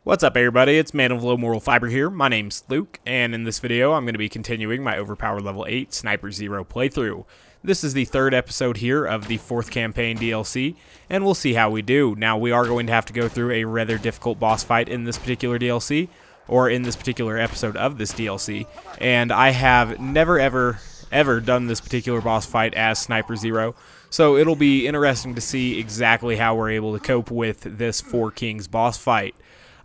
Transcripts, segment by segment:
What's up, everybody? It's Man of Low Moral Fiber here. My name's Luke, and in this video I'm going to be continuing my Overpowered Level 8 Sniper Zer0 playthrough. This is the third episode here of the 4th campaign DLC, and we'll see how we do. Now, we are going to have to go through a rather difficult boss fight in this particular DLC, or in this particular episode of this DLC, and I have never ever done this particular boss fight as Sniper Zer0, so it'll be interesting to see exactly how we're able to cope with this 4 Kings boss fight.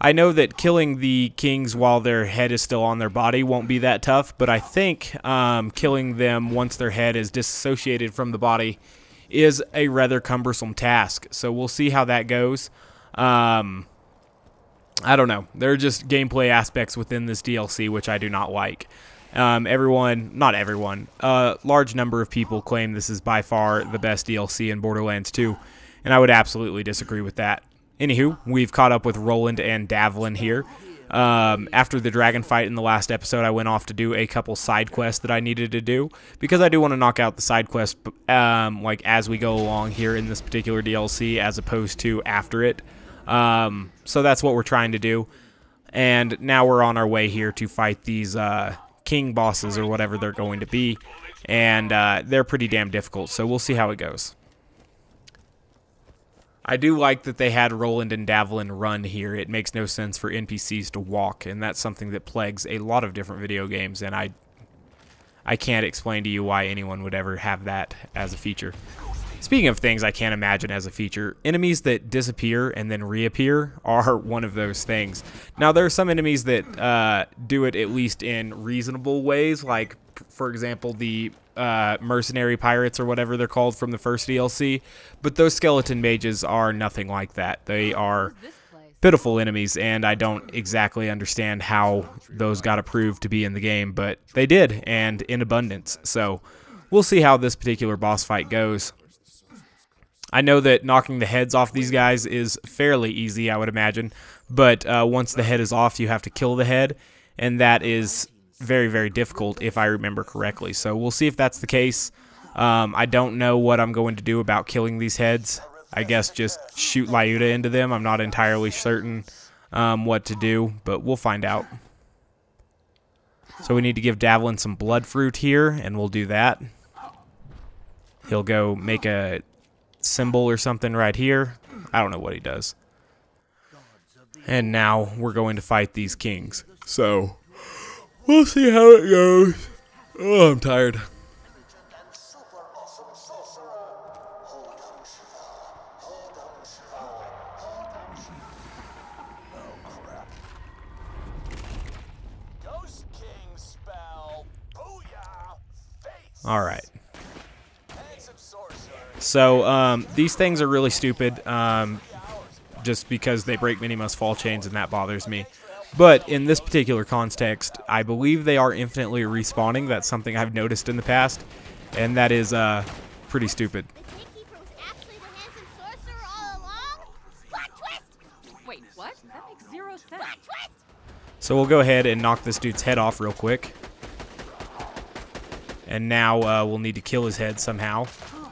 I know that killing the kings while their head is still on their body won't be that tough, but I think killing them once their head is disassociated from the body is a rather cumbersome task. So we'll see how that goes. I don't know. There are just gameplay aspects within this DLC which I do not like. Not everyone, a large number of people claim this is by far the best DLC in Borderlands 2, and I would absolutely disagree with that. Anywho, we've caught up with Roland and Davlin here. After the dragon fight in the last episode, I went off to do a couple side quests that I needed to do, because I do want to knock out the side quests like as we go along here in this particular DLC, as opposed to after it. So that's what we're trying to do. And now we're on our way here to fight these king bosses, or whatever they're going to be. And they're pretty damn difficult, so we'll see how it goes. I do like that they had Roland and Davlin run here. It makes no sense for NPCs to walk, and that's something that plagues a lot of different video games, and I can't explain to you why anyone would ever have that as a feature. Speaking of things I can't imagine as a feature, enemies that disappear and then reappear are one of those things. Now, there are some enemies that do it at least in reasonable ways, like, for example, the mercenary pirates or whatever they're called from the first DLC, but those skeleton mages are nothing like that. They are pitiful enemies, and I don't exactly understand how those got approved to be in the game, but they did, and in abundance. So we'll see how this particular boss fight goes. I know that knocking the heads off these guys is fairly easy, I would imagine, but once the head is off, you have to kill the head, and that is very, very difficult if I remember correctly. So we'll see if that's the case. I don't know what I'm going to do about killing these heads. I guess just shoot Lyuda into them. I'm not entirely certain what to do, but we'll find out. So we need to give Davlin some blood fruit here, and we'll do that. He'll go make a symbol or something right here. I don't know what he does. And now we're going to fight these kings. So we'll see how it goes. Oh, I'm tired. All right. So these things are really stupid, just because they break many must fall chains, and that bothers me. But in this particular context, I believe they are infinitely respawning. That's something I've noticed in the past, and that is pretty stupid. The gatekeeper was actually the Handsome Sorcerer all along? Plot twist! Wait, what? That makes zero sense. Plot twist! So we'll go ahead and knock this dude's head off real quick. And now we'll need to kill his head somehow.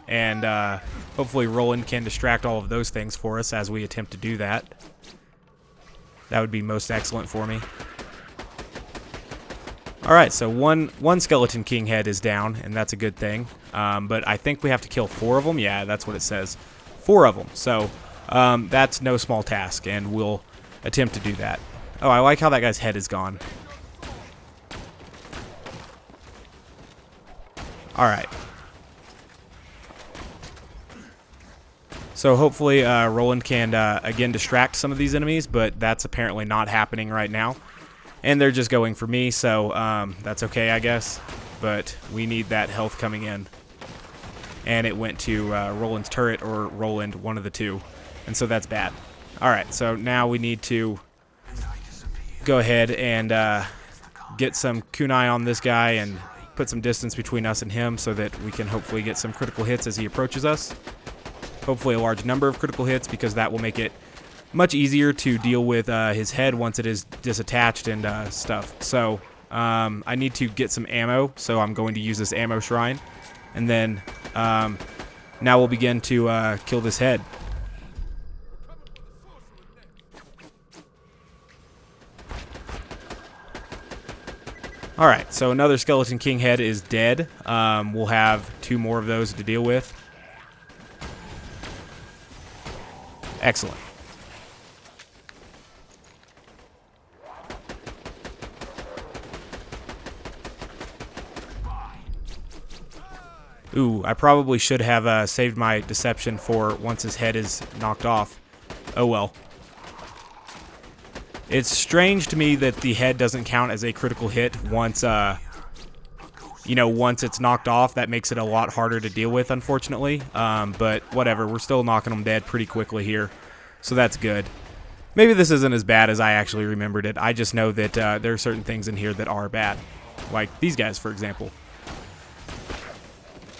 And hopefully Roland can distract all of those things for us as we attempt to do that. That would be most excellent for me. Alright, so one skeleton king head is down, and that's a good thing. But I think we have to kill 4 of them. Yeah, that's what it says. 4 of them. So that's no small task, and we'll attempt to do that. Oh, I like how that guy's head is gone. Alright. So hopefully Roland can, again, distract some of these enemies, but that's apparently not happening right now. And they're just going for me, so that's okay, I guess. But we need that health coming in. And it went to Roland's turret, or Roland, one of the two. And so that's bad. Alright, so now we need to go ahead and get some kunai on this guy and put some distance between us and him so that we can hopefully get some critical hits as he approaches us. Hopefully a large number of critical hits, because that will make it much easier to deal with his head once it is disattached and stuff. So I need to get some ammo, so I'm going to use this ammo shrine. And then now we'll begin to kill this head. Alright, so another Skeleton King head is dead. We'll have 2 more of those to deal with. Excellent. Ooh, I probably should have saved my deception for once his head is knocked off. Oh well. It's strange to me that the head doesn't count as a critical hit once, once it's knocked off. That makes it a lot harder to deal with, unfortunately. But whatever, we're still knocking them dead pretty quickly here, so that's good. Maybe this isn't as bad as I actually remembered it. I just know that there are certain things in here that are bad, like these guys, for example.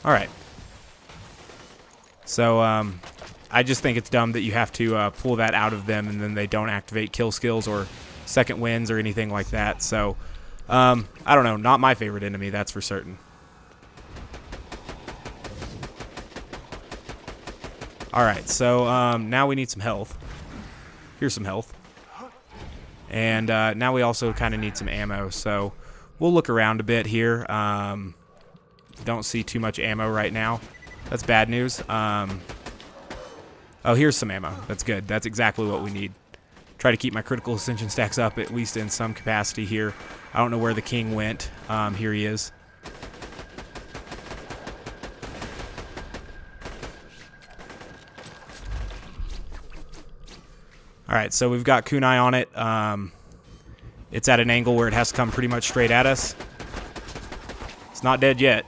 Alright. So, I just think it's dumb that you have to pull that out of them and then they don't activate kill skills or second wins or anything like that. So, I don't know. Not my favorite enemy, that's for certain. Alright, so now we need some health. Here's some health. And now we also kind of need some ammo. So, we'll look around a bit here. Don't see too much ammo right now. That's bad news. Oh, here's some ammo. That's good. That's exactly what we need. Try to keep my critical ascension stacks up, at least in some capacity here. I don't know where the king went. Here he is. Alright, so we've got kunai on it. It's at an angle where it has to come pretty much straight at us. It's not dead yet.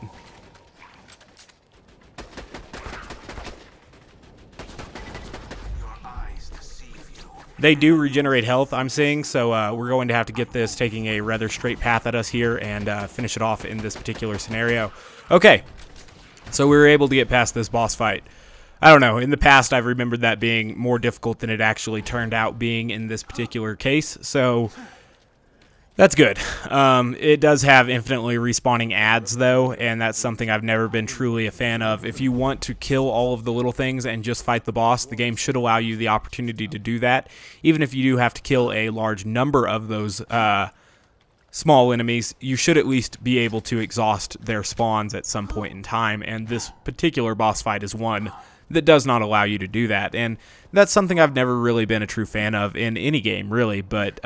They do regenerate health, I'm seeing, so we're going to have to get this taking a rather straight path at us here and finish it off in this particular scenario. Okay, so we were able to get past this boss fight. I don't know, in the past I've remembered that being more difficult than it actually turned out being in this particular case, so that's good. It does have infinitely respawning ads, though, and that's something I've never been truly a fan of. If you want to kill all of the little things and just fight the boss, the game should allow you the opportunity to do that. Even if you do have to kill a large number of those small enemies, you should at least be able to exhaust their spawns at some point in time, and this particular boss fight is one that does not allow you to do that, and that's something I've never really been a true fan of in any game, really, but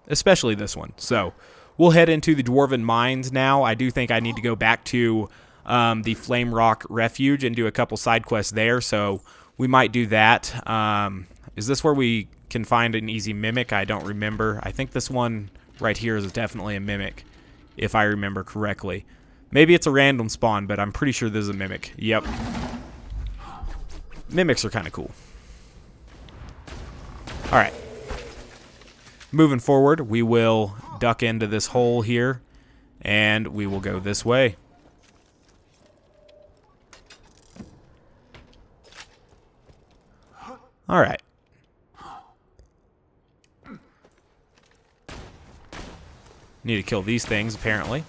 especially this one. So we'll head into the Dwarven Mines now. I do think I need to go back to the Flame Rock Refuge and do a couple side quests there, so we might do that. Is this where we can find an easy mimic? I don't remember. I think this one right here is definitely a mimic, if I remember correctly. Maybe it's a random spawn, but I'm pretty sure this is a mimic. Yep. Mimics are kind of cool. Alright. Moving forward, we will duck into this hole here, and we will go this way. Alright. Need to kill these things, apparently.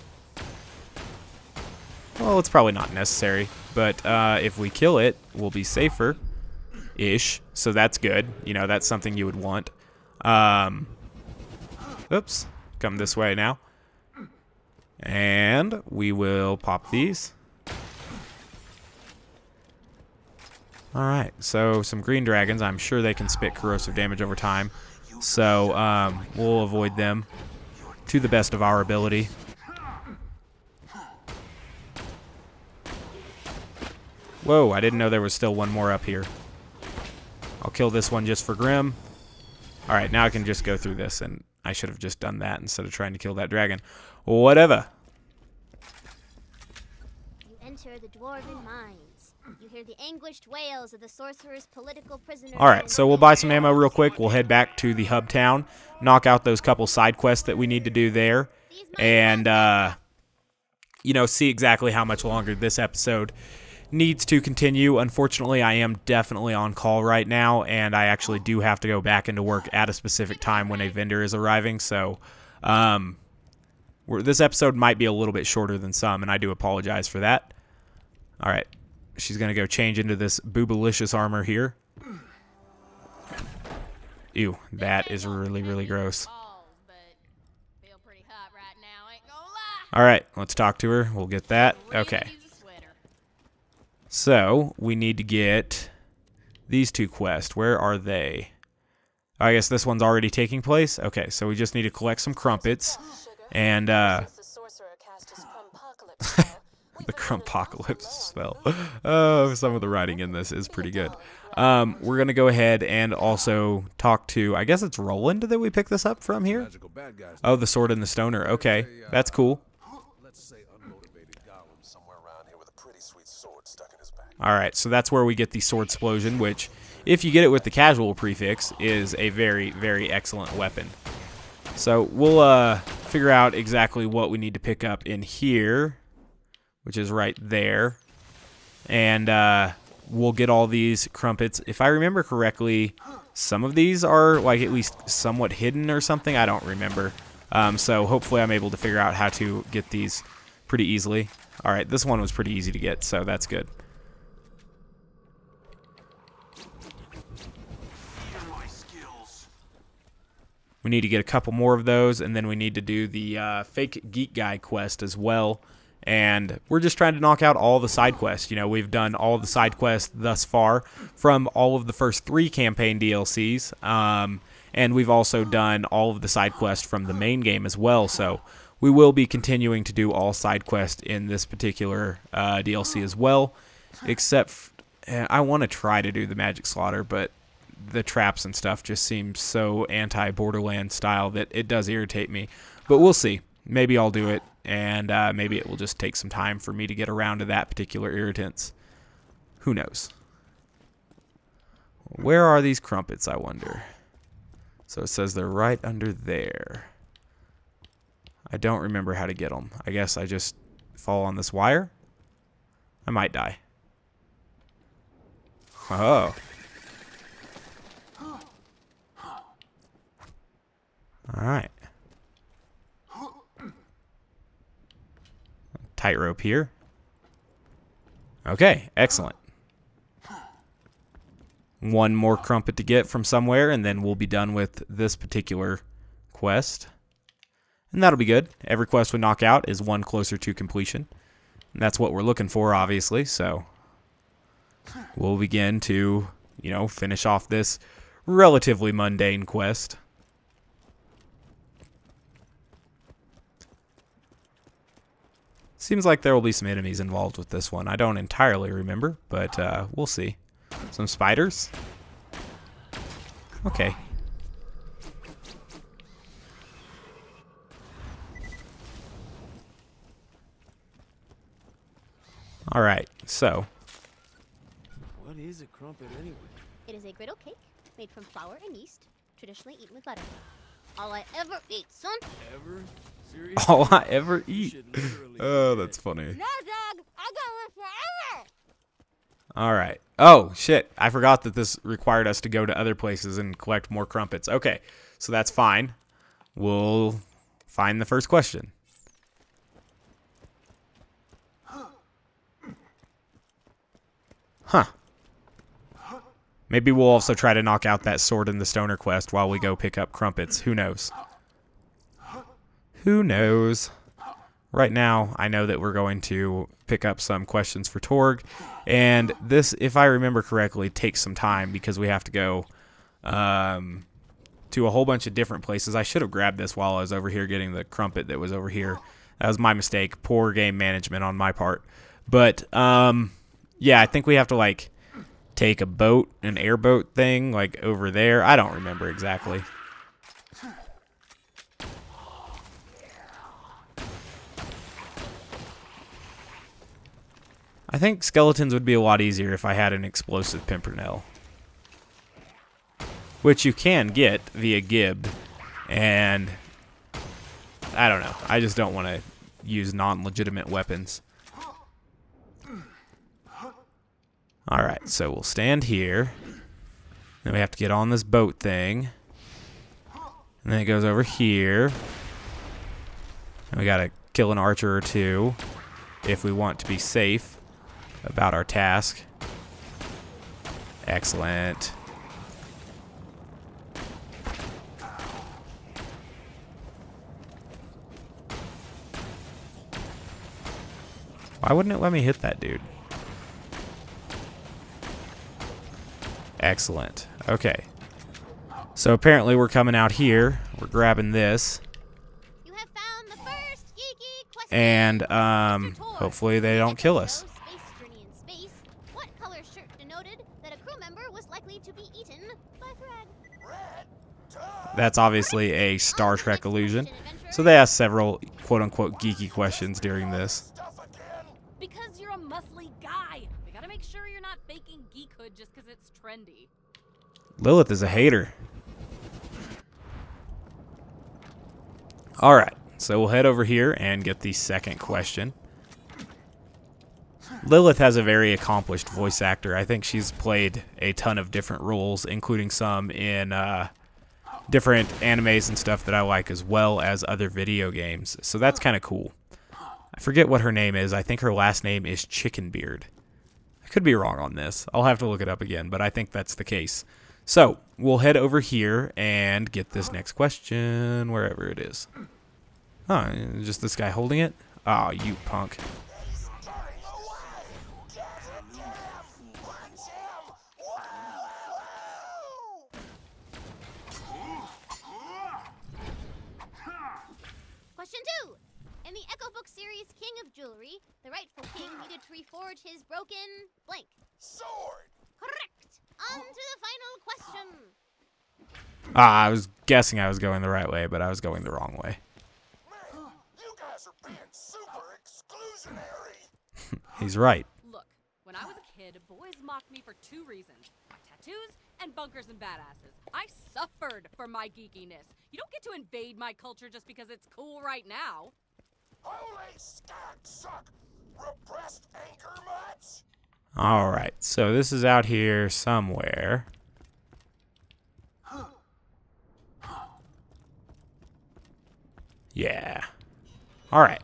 Well, it's probably not necessary, but if we kill it, we'll be safer-ish, so that's good. You know, that's something you would want. Oops. Come this way now. And we will pop these. Alright, so some green dragons. I'm sure they can spit corrosive damage over time. So, we'll avoid them to the best of our ability. Whoa, I didn't know there was still one more up here. I'll kill this one just for Grim. Alright, now I can just go through this, and I should have just done that instead of trying to kill that dragon. Whatever. You enter the Dwarven Mines. You hear the anguished wails of the sorcerer's political prisoners. Alright, so we'll buy some ammo real quick. We'll head back to the hub town, knock out those couple side quests that we need to do there, and, you know, see exactly how much longer this episode needs to continue. Unfortunately, I am definitely on call right now, and I actually do have to go back into work at a specific time when a vendor is arriving, so this episode might be a little bit shorter than some, and I do apologize for that. Alright, she's going to go change into this boobalicious armor here. Ew, that is really, really gross. Alright, let's talk to her. We'll get that. Okay. So, we need to get these 2 quests. Where are they? I guess this one's already taking place. Okay, so we just need to collect some crumpets. And, the Crumpocalypse spell. Oh, some of the writing in this is pretty good. We're going to go ahead and also talk to, I guess it's Roland that we pick this up from here? Oh, the Sword and the Stoner. Okay, that's cool. Alright, so that's where we get the Sword Explosion, which, if you get it with the casual prefix, is a very, very excellent weapon. So we'll figure out exactly what we need to pick up in here, which is right there. And we'll get all these crumpets. If I remember correctly, some of these are like at least somewhat hidden or something. I don't remember. So hopefully I'm able to figure out how to get these pretty easily. Alright, this one was pretty easy to get, so that's good. We need to get a couple more of those, and then we need to do the fake geek guy quest as well. And we're just trying to knock out all the side quests. You know, we've done all the side quests thus far from all of the first 3 campaign DLCs. And we've also done all of the side quests from the main game as well. So we will be continuing to do all side quests in this particular DLC as well. Except, I want to try to do the Magic Slaughter, but the traps and stuff just seem so anti-Borderlands style that it does irritate me. But we'll see. Maybe I'll do it, and maybe it will just take some time for me to get around to that particular irritants. Who knows? Where are these crumpets, I wonder? So it says they're right under there. I don't remember how to get them. I guess I just fall on this wire? I might die. Oh. Alright. Tightrope here. Okay, excellent. One more crumpet to get from somewhere, and then we'll be done with this particular quest. And that'll be good. Every quest we knock out is one closer to completion. And that's what we're looking for, obviously, so we'll begin to, you know, finish off this relatively mundane quest. Seems like there will be some enemies involved with this one. I don't entirely remember, but we'll see. Some spiders? Okay. Alright, so. What is a crumpet anyway? It is a griddle cake made from flour and yeast, traditionally eaten with butter. All I ever eat, son. Ever? Seriously? All I ever eat. Oh, that's funny. No, dog. I got one forever. Alright. Oh, shit. I forgot that this required us to go to other places and collect more crumpets. Okay, so that's fine. We'll find the first question. Huh. Maybe we'll also try to knock out that Sword and the Stoner quest while we go pick up crumpets. Who knows? Who knows? Right now, I know that we're going to pick up some questions for Torg. And this, if I remember correctly, takes some time because we have to go to a whole bunch of different places. I should have grabbed this while I was over here getting the crumpet that was over here. That was my mistake. Poor game management on my part. But, yeah, I think we have to, like, take a boat, an airboat thing, like, over there. I don't remember exactly. I think skeletons would be a lot easier if I had an explosive Pimpernel. Which you can get via Gib. And I don't know. I just don't want to use non-legitimate weapons. Alright, so we'll stand here. Then we have to get on this boat thing. And then it goes over here. And we gotta kill an archer or two if we want to be safe about our task. Excellent. Why wouldn't it let me hit that dude? Excellent. Okay. So apparently we're coming out here. We're grabbing this. You have found the first geeky question. And Mr. Tor, hopefully they don't kill us. Space Journey in Space, what color shirt denoted that a crew member was likely to be eaten by Thread? That's obviously a Star Trek illusion. So they asked several quote-unquote geeky questions during this. Because you're a muscly guy. We gotta make sure you're not faking geekhood just because it's trendy. Lilith is a hater. Alright, so we'll head over here and get the second question. Lilith has a very accomplished voice actor. I think she's played a ton of different roles, including some in different animes and stuff that I like, as well as other video games. So that's kind of cool. I forget what her name is. I think her last name is Chickenbeard. I could be wrong on this. I'll have to look it up again, but I think that's the case. So we'll head over here and get this next question, wherever it is. Huh, just this guy holding it? Oh, you punk. Question 2. In the Echo Book series King of Jewelry, the rightful king needed to reforge his broken blank. Sword! Correct! On to the final question. I was guessing I was going the right way, but I was going the wrong way. Man, you guys are being super exclusionary. He's right. Look, when I was a kid, boys mocked me for 2 reasons. My tattoos and bunkers and badasses. I suffered for my geekiness. You don't get to invade my culture just because it's cool right now. Holy stack suck! Repressed anchor much? Alright, so this is out here somewhere. Yeah. Alright.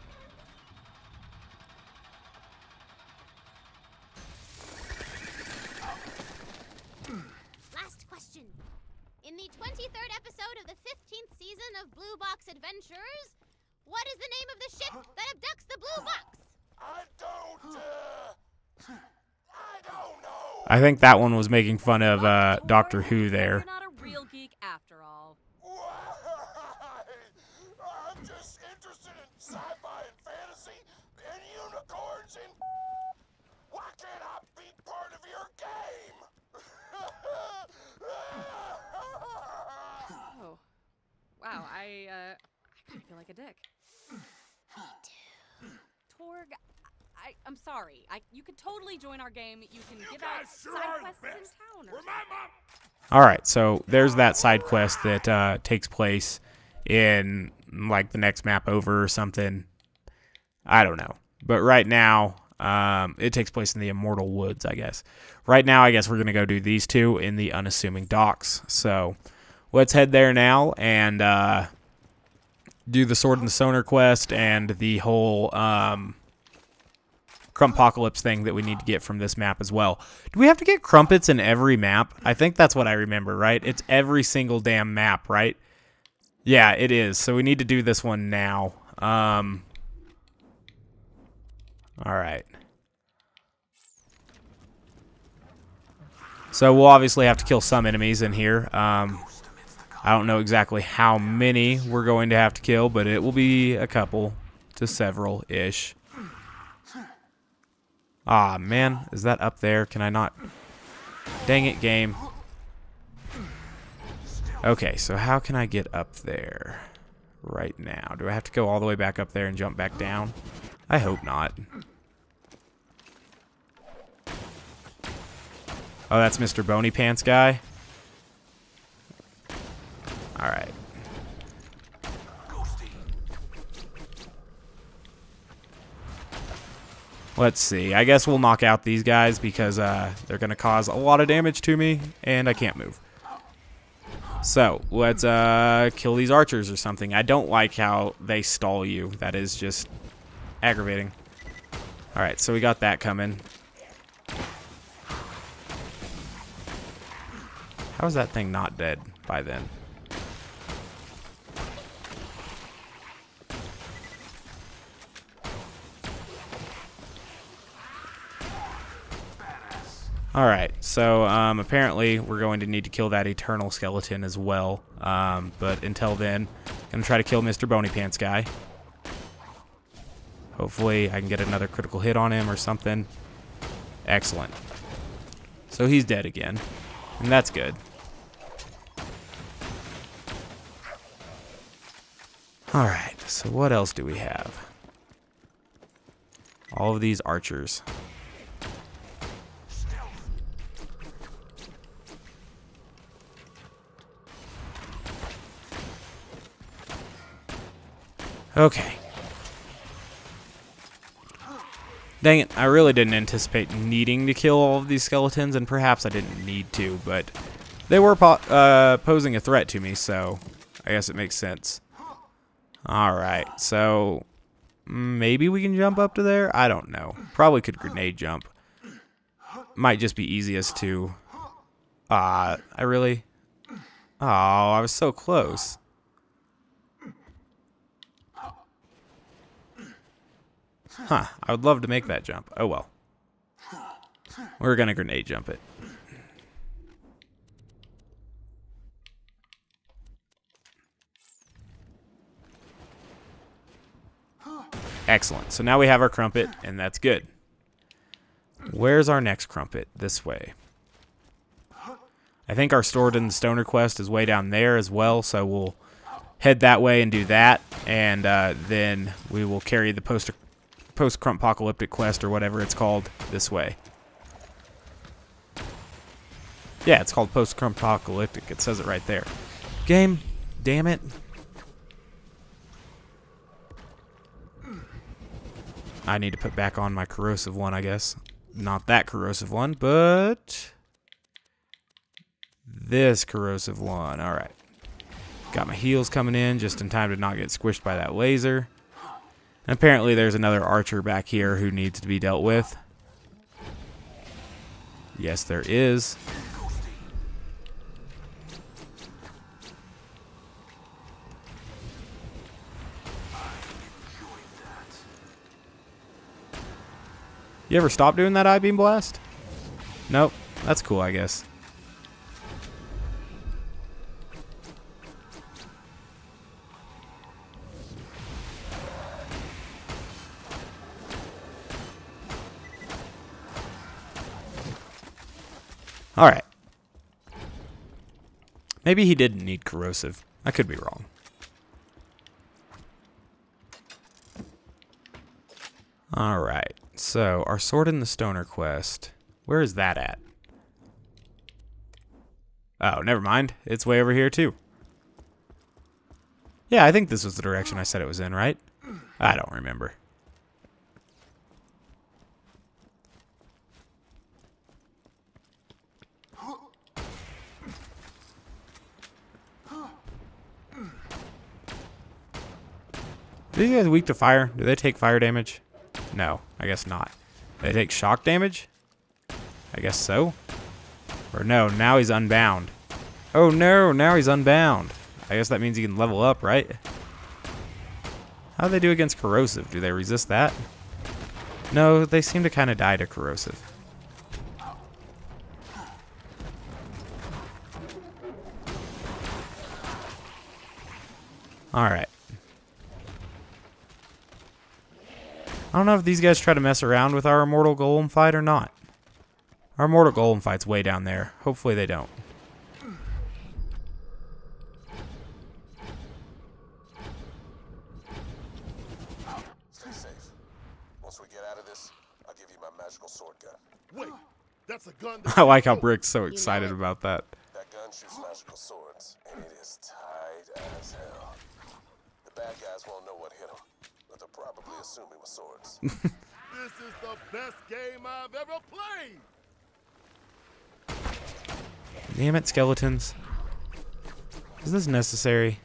Last question. In the 23rd episode of the 15th season of Blue Box Adventures, what is the name of the ship that abducts the Blue Box? I don't know. I think that one was making fun of Doctor Who there. You're not a real geek after all. Why? I'm just interested in sci-fi and fantasy and unicorns and... Why can't I be part of your game? Oh. Wow, I kind of feel like a dick. Torg, I'm sorry. You could totally join our game. You can give out side quests in town or something. Alright, so there's that side quest that takes place in, like, the next map over or something. I don't know. But right now, it takes place in the Immortal Woods, I guess. Right now, I guess we're going to go do these two in the Unassuming Docks. So let's head there now and do the Sword and the Sonar quest and the whole Crumpocalypse thing that we need to get from this map as well. Do we have to get crumpets in every map? I think that's what I remember, right? It's every single damn map, right? Yeah, it is. So we need to do this one now. Alright. So we'll obviously have to kill some enemies in here. I don't know exactly how many we're going to have to kill, but it will be a couple to several-ish. Ah, man. Is that up there? Can I not? Dang it, game. Okay, so how can I get up there right now? Do I have to go all the way back up there and jump back down? I hope not. Oh, that's Mr. Bony Pants guy? Alright. Let's see. I guess we'll knock out these guys because they're going to cause a lot of damage to me, and I can't move. So, let's kill these archers or something. I don't like how they stall you. That is just aggravating. Alright, so we got that coming. How is that thing not dead by then? Alright, so apparently we're going to need to kill that eternal skeleton as well. But until then, I'm going to try to kill Mr. Bony Pants guy. Hopefully I can get another critical hit on him or something. Excellent. So he's dead again, and that's good. Alright, so what else do we have? All of these archers. Okay. Dang it, I really didn't anticipate needing to kill all of these skeletons, and perhaps I didn't need to, but they were posing a threat to me, so I guess it makes sense. Alright, so maybe we can jump up to there? I don't know. Probably could grenade jump. Might just be easiest to... I really... Oh, I was so close. Huh, I would love to make that jump. Oh well. We're gonna grenade jump it. Excellent. So now we have our crumpet, and that's good. Where's our next crumpet? This way. I think our Sword in the Stoner quest is way down there as well, so we'll head that way and do that, and then we will carry the post-crumpocalyptic quest, or whatever it's called, this way. Yeah, it's called post-crumpocalyptic. It says it right there. Game, damn it. I need to put back on my corrosive one, I guess. Not that corrosive one, but this corrosive one. Alright. Got my heals coming in just in time to not get squished by that laser. And apparently there's another archer back here who needs to be dealt with. Yes, there is. You ever stop doing that I-beam blast? Nope. That's cool, I guess. Alright. Maybe he didn't need corrosive. I could be wrong. Alright. So, our Sword in the Stoner quest. Where is that at? Oh, never mind. It's way over here, too. Yeah, I think this was the direction I said it was in, right? I don't remember. Are these guys weak to fire? Do they take fire damage? No, I guess not. They take shock damage? I guess so. Or no, now he's unbound. Oh no, now he's unbound. I guess that means he can level up, right? How do they do against corrosive? Do they resist that? No, they seem to kind of die to corrosive. Alright. I don't know if these guys try to mess around with our Immortal Golem fight or not. Our Immortal Golem fight's way down there. Hopefully they don't. Stay safe. Once we get out of this, I'll give you my magical sword gun. Wait, that's a gun. I like how Brick's so excited about that. That gun shoots magical swords, and it is tight as hell. The bad guys won't know what hit them, but they'll probably assume it was swords. This is the best game I've ever played. Damn it, skeletons. Is this necessary?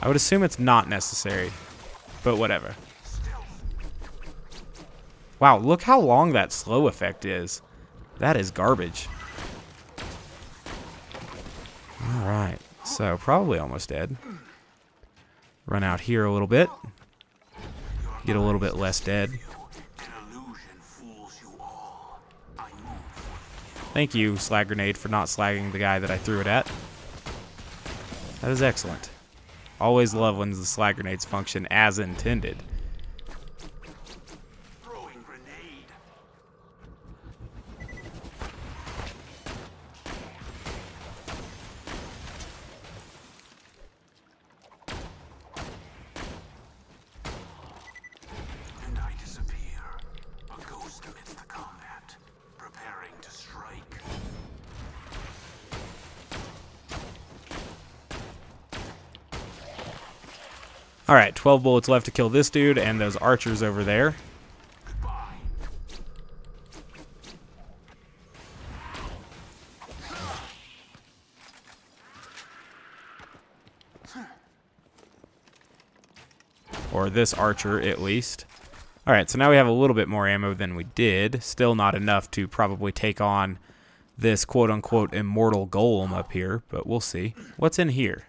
I would assume it's not necessary, but whatever. Wow, look how long that slow effect is. That is garbage. Alright, so probably almost dead. Run out here a little bit. Get a little bit less dead. Thank you, Slag Grenade, for not slagging the guy that I threw it at. That is excellent. Always love when the slag grenades function as intended. Alright, 12 bullets left to kill this dude and those archers over there. Or this archer, at least. Alright, so now we have a little bit more ammo than we did. Still not enough to probably take on this quote-unquote immortal golem up here, but we'll see. What's in here?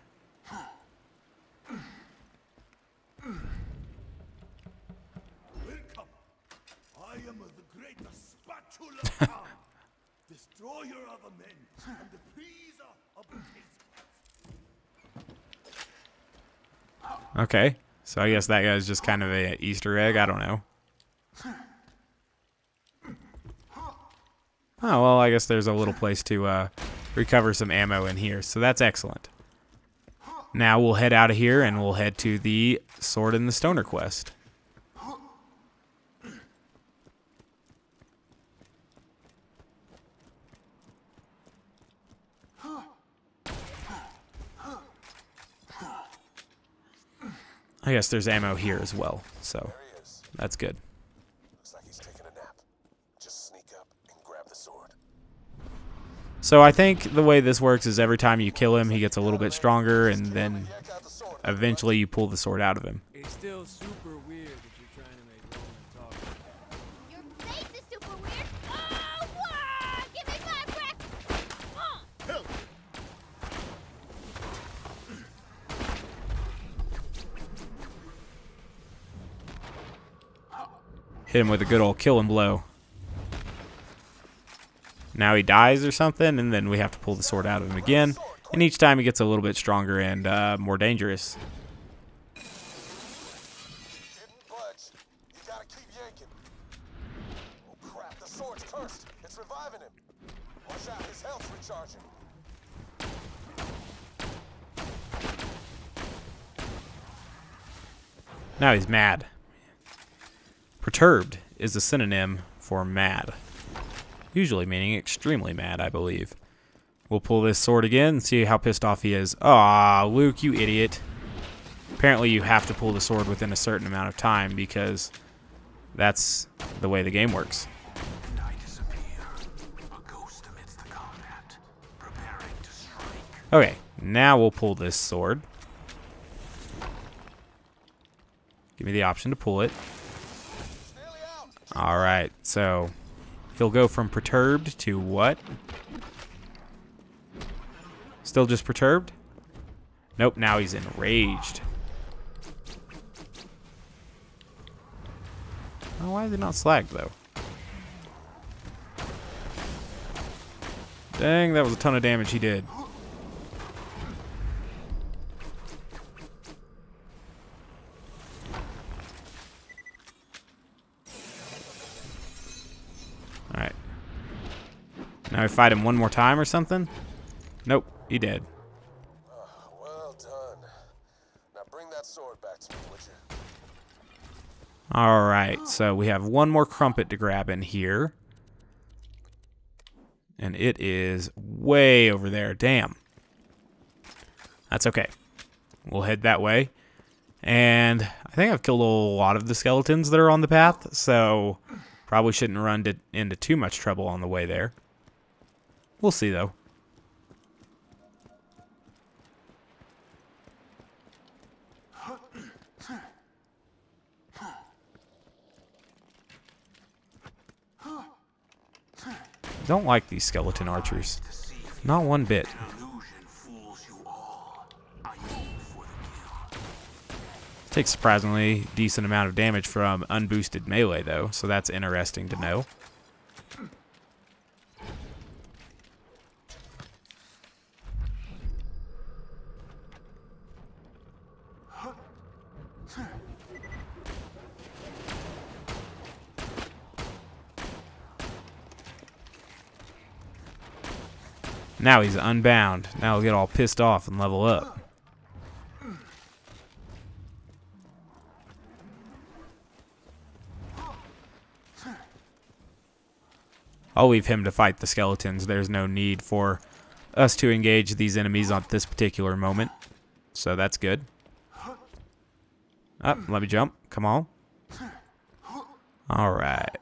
Destroyer of men and the pleaser of the taste. Okay, so I guess that guy's just kind of a Easter egg. I don't know. Oh, well, I guess there's a little place to recover some ammo in here, so that's excellent. Now we'll head out of here and we'll head to the Sword in the Stoner quest. I guess there's ammo here as well, so that's good. Looks like he's taking a nap. Just sneak up and grab the sword. So I think the way this works is every time you kill him, he gets a little bit stronger, and then eventually you pull the sword out of him. It's still super weird if you're trying to make Roland talk. Your face is super weird. Oh, what? Give me my brick. Help! Hit him with a good old killing blow. Now he dies or something, and then we have to pull the sword out of him again. And each time he gets a little bit stronger and more dangerous. Didn't budge. You gotta keep yanking. Oh crap, the sword's cursed. It's reviving him. Watch out, his health's recharging. Now he's mad. Perturbed is a synonym for mad. Usually meaning extremely mad, I believe. We'll pull this sword again and see how pissed off he is. Aw, Luke, you idiot. Apparently you have to pull the sword within a certain amount of time because that's the way the game works. And I disappear. A ghost amidst the combat, preparing to strike. Okay, now we'll pull this sword. Give me the option to pull it. Alright, so he'll go from perturbed to what? Still just perturbed? Nope, now he's enraged. Oh, why is it not slagged, though? Dang, that was a ton of damage he did. Alright. Now we fight him one more time or something? Nope, he dead. Well done. Now bring that sword back to me, would you? Alright, so we have one more crumpet to grab in here. And it is way over there. Damn. That's okay. We'll head that way. And I think I've killed a lot of the skeletons that are on the path, so probably shouldn't run into too much trouble on the way there. We'll see, though. Don't like these skeleton archers. Not one bit. Takes surprisingly decent amount of damage from unboosted melee though, so that's interesting to know. Now he's unbound. Now he'll get all pissed off and level up. I'll leave him to fight the skeletons. There's no need for us to engage these enemies at this particular moment. So that's good. Up, let me jump. Come on. Alright.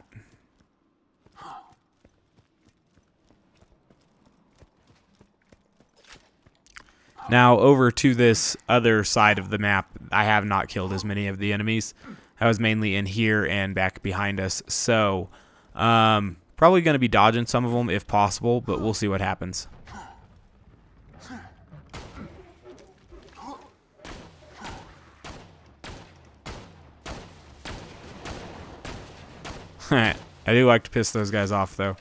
Now, over to this other side of the map, I have not killed as many of the enemies. I was mainly in here and back behind us, so probably going to be dodging some of them if possible, but we'll see what happens. I do like to piss those guys off, though.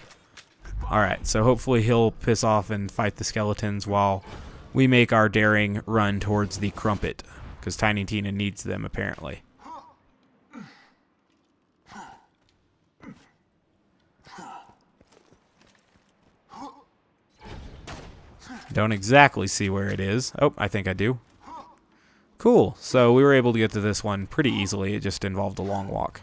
Alright, so hopefully he'll piss off and fight the skeletons while we make our daring run towards the crumpet, because Tiny Tina needs them, apparently. Don't exactly see where it is. Oh, I think I do. Cool. So we were able to get to this one pretty easily. It just involved a long walk.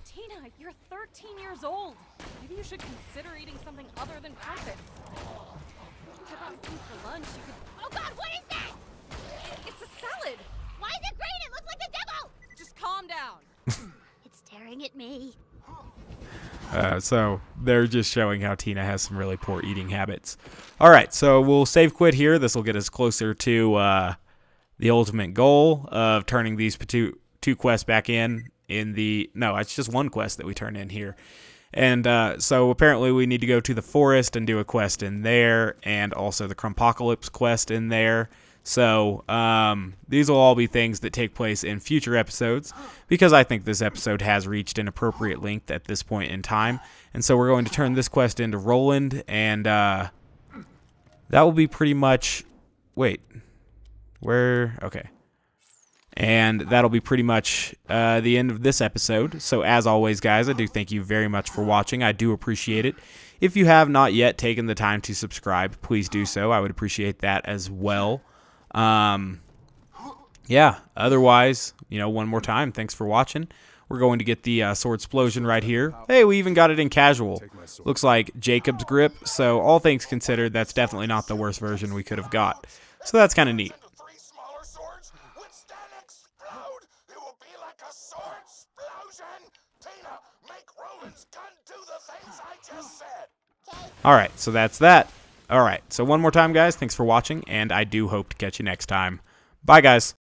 Tina, you're 13 years old. Maybe you should consider eating something other than crumpets. If you got food for lunch, you could... Oh God, what is that? It's a salad. Why is it green? It looks like the devil! Just calm down. It's staring at me. So they're just showing how Tina has some really poor eating habits. Alright, so we'll save quit here. This will get us closer to the ultimate goal of turning these two quests back in the... No, it's just one quest that we turn in here. And so apparently we need to go to the forest and do a quest in there, and also the Crumpocalypse quest in there. So these will all be things that take place in future episodes, because I think this episode has reached an appropriate length at this point in time. And so we're going to turn this quest into Roland, and that will be pretty much... Wait. Where? Okay. And that'll be pretty much the end of this episode. So as always, guys, I do thank you very much for watching. I do appreciate it. If you have not yet taken the time to subscribe, please do so. I would appreciate that as well. Yeah, otherwise, one more time, thanks for watching. We're going to get the sword explosion right here. Hey, we even got it in casual. Looks like Jacob's grip, so all things considered, that's definitely not the worst version we could have got. So that's kind of neat. Alright, so that's that. Alright, so one more time, guys, thanks for watching, and I do hope to catch you next time. Bye, guys.